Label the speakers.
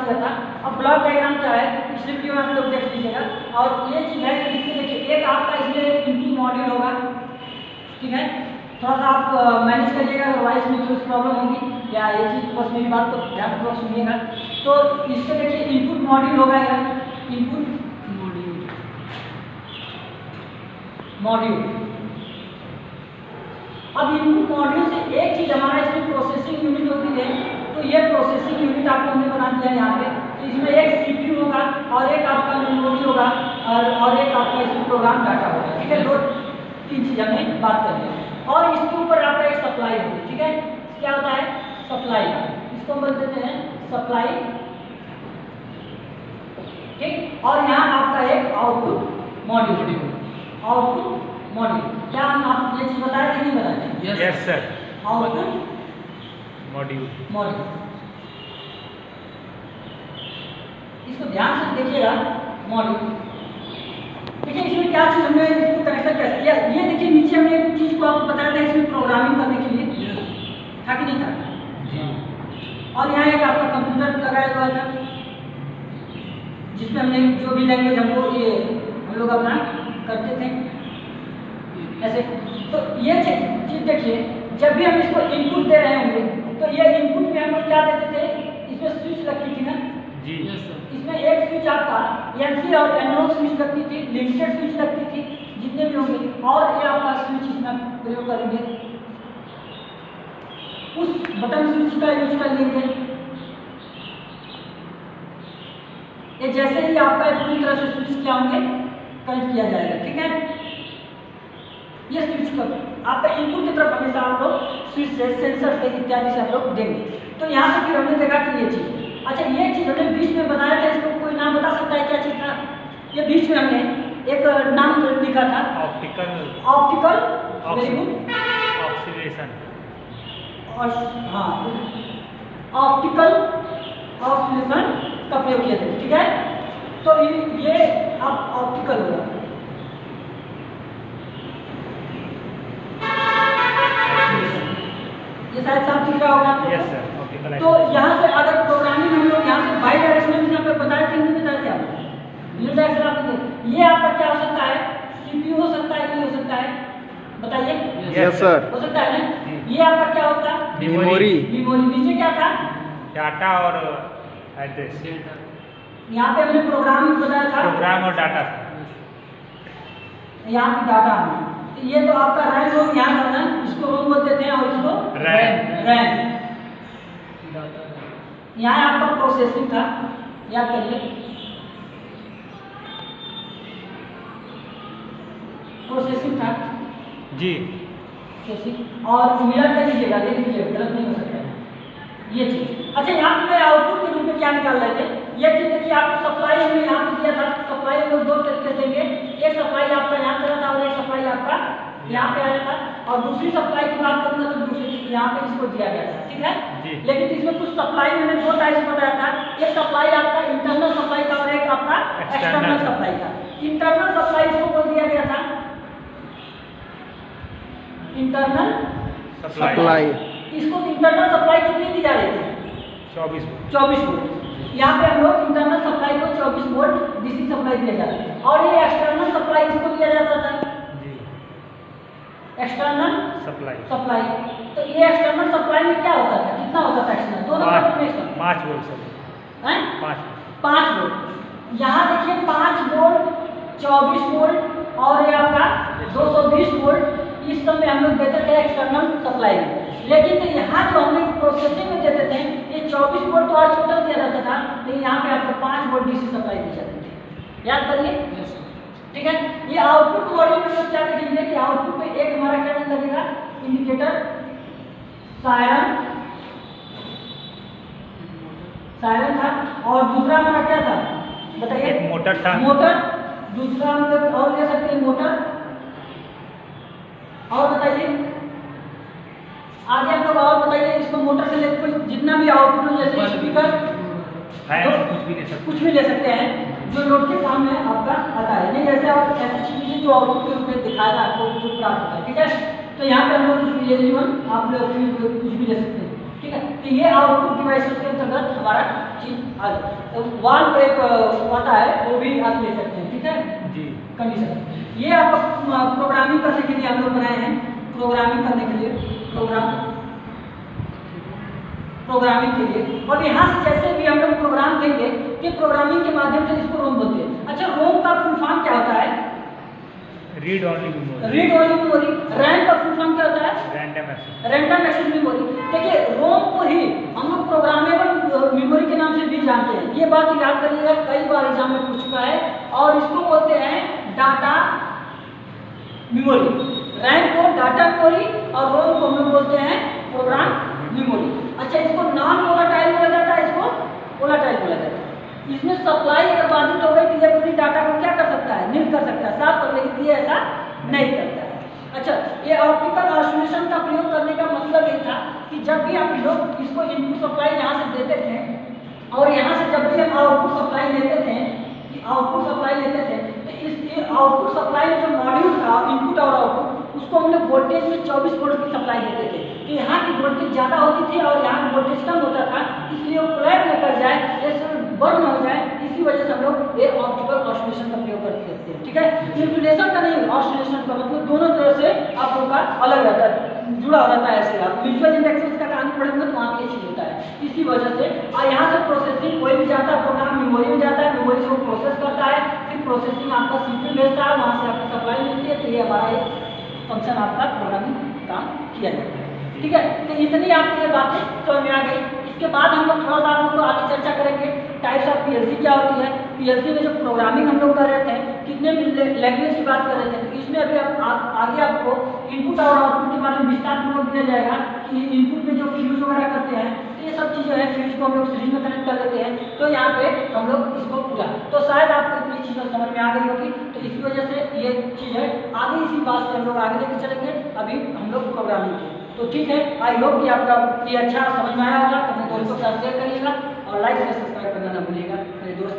Speaker 1: दिया था। अब ब्लॉक डायग्राम क्या है पिछले वीडियो में आप लोग देख लीजिएगा। और ये चीज़ है कि इसमें देखिए एक आपका इसमें एक इनपुट मॉड्यूल होगा, ठीक है। थोड़ा सा आप मैनेज करिएगा, अगर वॉइस में कुछ प्रॉब्लम होगी या ये चीज़ बस मेरी बात को ध्यानपूर्वक सुनिएगा। तो इससे देखिए इनपुट मॉड्यूल होगा या इनपुट मॉड्यूल। अब इनपुट मॉड्यूल से एक चीज़ हमारा इसमें प्रोसेसिंग यूनिट होती है। तो ये प्रोसेसिंग यूनिट आपको हमने बना दिया है यहाँ पे। तो इसमें एक CPU होगा और एक आपका मेमोरी होगा और एक आपका इसमें प्रोग्राम डाटा होगा, ठीक है। दो तीन चीज़ हमने बात कर ली। और इसके ऊपर आपका एक सप्लाई होगी, ठीक है। क्या होता है सप्लाई, इसको हम बोल देते हैं सप्लाई, ठीक। और यहाँ आपका एक आउटपुट मॉड्यूल, आउटपुट मॉड्यूल। क्या आप ये चीज बताए कि नहीं बताए?
Speaker 2: Yes sir.
Speaker 1: Output
Speaker 2: module,
Speaker 1: module, इसको ध्यान से देखिएगा। मॉड्यूल देखिए इसमें क्या चीज हमने इसको कनेक्शन कैसे किया। ये देखिए नीचे हमने एक चीज को आपको बताया था इसमें प्रोग्रामिंग करने के लिए, था कि नहीं था? और यहाँ एक आपका कंप्यूटर लगाया हुआ था जिसमें हमने जो भी लैंग्वेज हमको ये हम लोग अपना करते थे ऐसे। तो ये चीज देखिए जब भी हम इसको इनपुट दे रहे होंगे तो ये इनपुट में हम लोग क्या देते थे, इसमें स्विच लगती थी ना
Speaker 2: जी।
Speaker 1: इसमें एक स्विच आपका NC और NO स्विच लगती थी, लिमिटेड स्विच लगती थी जितने भी होंगे। और ये आपका स्विच इसमें प्रयोग करेंगे, उस बटन स्विच का यूज कर लेंगे। ये जैसे ही आपका पूरी तरह से स्विच क्या होंगे कनेक्ट किया जाएगा, ठीक है। ये स्विच कर आपका इनपुट की तरफ हमेशा आप लोग स्विच से सेंसर से इत्यादि से आप लोग देंगे। तो यहाँ से फिर हमने देखा कि ये चीज़, अच्छा ये चीज़ हमने बीच में बताया था, इसको कोई नाम बता सकता है क्या चीज़ था? ये बीच में हमने एक नाम लिखा था
Speaker 2: optical,
Speaker 1: optical, very good,
Speaker 2: oscillation.
Speaker 1: और हाँ ऑप्टिकल ऑक्सीलेशन का प्रयोग किया था, ठीक है। तो ये आप ऑप्टिकल होगा, ये शायद साफ दिख रहा होगा आपको।
Speaker 2: Yes sir, optical.
Speaker 1: तो यहाँ से अगर प्रोग्रामिंग हम लोग यहाँ से बाई डायरेक्शनल यहाँ पे बताए थे नहीं बताए थे आपको, यूनिडायरेक्शनल आपको ये आपका क्या हो सकता है, CPU हो सकता है कि नहीं हो सकता है बताइए?
Speaker 3: Yes sir.
Speaker 1: हो सकता है ना। ये आपका क्या होता है?
Speaker 3: मेमोरी।
Speaker 1: मेमोरी नीचे क्या था?
Speaker 2: डाटा और एड्रेस।
Speaker 1: यहाँ पे हमने प्रोग्राम बताया था,
Speaker 2: प्रोग्राम और डाटा।
Speaker 1: यहाँ पे डाटा है। तो ये तो आपका रैम रोम यहाँ करना, इसको रोम बोल देते हैं और इसको रैम। यहाँ आपका प्रोसेसिंग था, याद करिए प्रोसेसिंग था
Speaker 2: जी।
Speaker 1: प्रोसेसिंग और मिला कर लीजिएगा, देख लीजिएगा गलत नहीं हो सकता है ये चीज़। अच्छा यहाँ पे मैं आउटपुट के रूप में क्या निकाल रहे थे, ये चीज़ देखिए आपको सप्लाई हमने यहाँ पे दिया था। सप्लाई हम लोग दो तरीके से देंगे, एक सप्लाई आपका यहाँ चला था और एक सप्लाई आपका यहाँ पे आया था। और दूसरी सप्लाई की बात करूँगा तो दूसरी यहाँ पे इसको दिया गया था, ठीक है। लेकिन इसमें कुछ सप्लाई मैंने दो टाइप से बताया था, एक सप्लाई आपका इंटरनल सप्लाई का और एक आपका एक्सटर्नल सप्लाई का। इंटरनल सप्लाई इसको बोल दिया गया था इंटरनल
Speaker 3: सप्लाई।
Speaker 1: इसको इंटरनल सप्लाई कितनी दी जा रही थी? 24 वोल्ट। यहाँ पे हम लोग इंटरनल सप्लाई को 24 वोल्ट DC सप्लाई दिया जाता है। और ये एक्सटर्नल सप्लाई इसको दिया जाता था एक्सटर्नल सप्लाई। तो ये एक्सटर्नल सप्लाई में क्या होता था, कितना होता था एक्सटर्नल? दोनों तरफ में
Speaker 2: 5 वोल्ट सर।
Speaker 1: हैं
Speaker 2: 5
Speaker 1: वोल्ट। यहाँ देखिए 5 वोल्ट, 24 वोल्ट और ये आपका 220 वोल्ट इस सब में हम लोग देते थे एक्सटर्नल सप्लाई में। लेकिन तो यहाँ जो हम लोग प्रोसेसिंग में देते थे ये 24 वोल्ट तो और छोटा दिया जाता था, लेकिन यहाँ पे आपको 5 वोल्ट DC सप्लाई दी जाती थी, याद करिए, ठीक है। ये आउटपुट मॉड्यूल में लोग क्या देखेंगे कि आउटपुट में एक हमारा क्या लगेगा, इंडिकेटर, सायरन था और दूसरा हमारा क्या था बताइए?
Speaker 2: एक मोटर था।
Speaker 1: मोटर, दूसरा हम लोग और ले सकते हैं मोटर। और बताइए आगे हम लोग और बताइए इसको मोटर से लेकर जितना भी आउटपुट जैसे स्पीकर कुछ भी ले सकते हैं जो लोड के काम में आपका आता है। नहीं जैसे आप ऐसी चीज़ें जो आउटपुट के रूप में दिखाएगा आपको जो प्राप्त होता है, ठीक है। तो यहाँ पे हम लोग कुछ भी ले लीजिए, आप लोग कुछ भी ले सकते हैं, ठीक है। तो ये आउटपुट डिवाइसेस के अंतर्गत हमारा चीज़ आ जाए। तो वाल पे एक आता है वो भी आप ले सकते हैं, ठीक है।
Speaker 2: जी
Speaker 1: कंडीशन ये आपको प्रोग्रामिंग करने के लिए हम लोग बनाए हैं, प्रोग्रामिंग करने के लिए प्रोग्रामिंग के लिए। और यहाँ से जैसे भी हम लोग प्रोग्राम देंगे कि प्रोग्रामिंग के माध्यम से इसको रोम बोलते हैं। अच्छा, रोम का फुल फॉर्म क्या होता है?
Speaker 2: Read only memory.
Speaker 1: Read only memory. RAM का फुल फॉर्म क्या होता है?
Speaker 2: Random access.
Speaker 1: Random access memory. देखिए, रोम को ही हम लोग प्रोग्रामेबल मेमोरी के नाम से भी जानते हैं। ये बात याद करिएगा, कई बार एग्जाम में पूछ चुका है। और इसको बोलते हैं डाटा मेमोरी। रैम को डाटा मेमोरी और रोम को हम लोग बोलते हैं प्रोग्राम मेमोरी। अच्छा, इसको नॉन वोलेटाइल बोला जाता है, इसको वोलेटाइल बोला जाता है। इसमें सप्लाई अगर बाधित हो गई तो ये पूरी डाटा को क्या कर सकता है? निल कर सकता है, साफ कर, लेकिन ये ऐसा नहीं करता है। अच्छा, ये ऑप्टिकल ऑसिलेशन का प्रयोग करने का मतलब ये था कि जब भी हम लोग इसको इनपुट सप्लाई यहाँ से देते थे और यहाँ से जब भी हम आउटपुट सप्लाई लेते थे, तो इस आउटपुट सप्लाई में जो मॉड्यूल था, इनपुट और आउटपुट, उसको हम लोग वोल्टेज में 24 वोल्ट की सप्लाई देते थे कि यहाँ की वोल्टेज ज़्यादा होती थी और यहाँ की वोल्टेज कम होता था, इसलिए वो कोलैप्स न कर जाए, ये बर्न हो जाए। इसी वजह से हम लोग ये ऑप्टिकल ऑसिलेशन का प्रयोग करते हैं, ठीक है। इन्सुलेशन का नहीं, ऑसिलेशन का मतलब दोनों तरह से आप लोग का अलग रहता है, जुड़ा रहता है। ऐसे आप म्यूचुअल इंडक्टेंस का कानून पढ़ेंगे तो वहाँ पे ये चीज़ होता है। इसी वजह से और यहाँ से प्रोसेसिंग कोई भी जाता है, प्रोग्राम मेमोरी में जाता है, मेमोरी से वो प्रोसेस करता है, फिर प्रोसेसिंग आपका CPU भेजता है, वहाँ से आपको सप्लाई मिलती है। तो ये हमारा एक फंक्शन आपका प्रोग्रामिंग काम किया जाता है, ठीक है। तो इतनी आपको ये बातें समझ में आ गई। इसके बाद हम लोग थोड़ा सा आप लोग को आगे चर्चा करेंगे टाइप्स ऑफ PLC क्या होती है। PLC में जो प्रोग्रामिंग हम लोग कर रहे थे, कितने लैंग्वेज की बात कर रहे थे, तो इसमें अभी आगे आपको इनपुट और आउटपुट के बारे में विस्तारपूर्वक दिया जाएगा कि इनपुट में जो फ्यूज वगैरह करते हैं, तो ये सब चीज़ें हैं। फ्यूज को हम लोग सीरीज में कनेक्ट कर लेते हैं, तो यहाँ पे हम लोग इसको पूरा, तो शायद आपको इतनी चीज़ें समझ में आ गई होगी। तो इसी वजह से ये चीज़ है, आगे इसी बात से हम लोग आगे लेके चलेंगे। अभी हम लोग प्रोग्रामिंग के, तो ठीक है। आई होप कि आपका ये अच्छा समझ में आया होगा। तो अपने दोस्तों के साथ शेयर करिएगा और लाइक से सब्सक्राइब करना ना भूलिएगा मेरे दोस्त।